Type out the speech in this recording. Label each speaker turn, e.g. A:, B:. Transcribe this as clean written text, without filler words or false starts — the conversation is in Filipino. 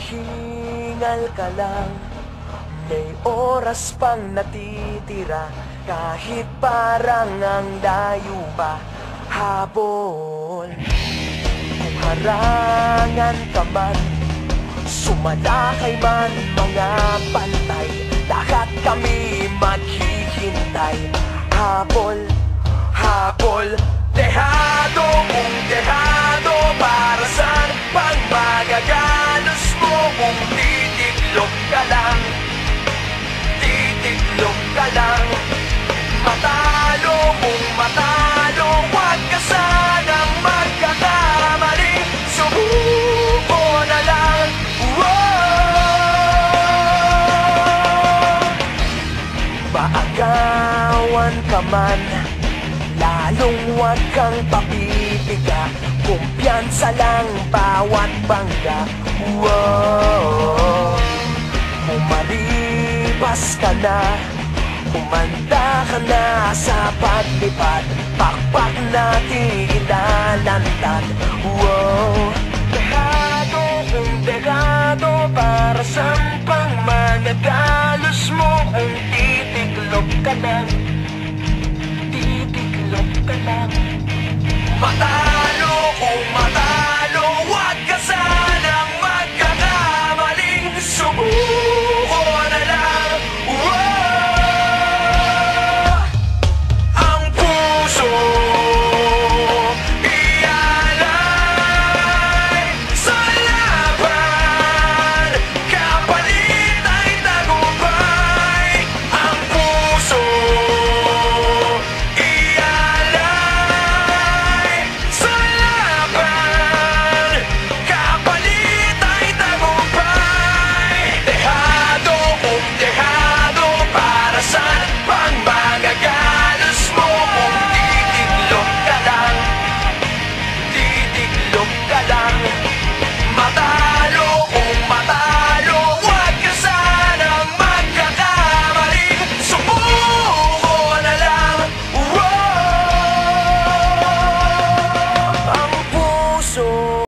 A: Maghingal ka lang, may oras pang natitira. Kahit parang ang layo pa, habol. Kung harangan ka man, sumalakay man mga pantay, lahat kami maghihintay. Habol, habol, dehado kung dehado. Para saan pang magagalos mo kung titiklop ka lang? Titiklop ka lang. Matalo kung matalo, huwag ka sanang magkakamali. Subuko na lang. Maagawan ka man, lalong huwag kang papipiga. Kumpiyansa lang bawat bangga. Kung maripas ka na, kumanda ka na sa paglipad, pakpak natin ilalantad. Dehado kung dehado, para saan pang managalos mo kung titiklop ka lang?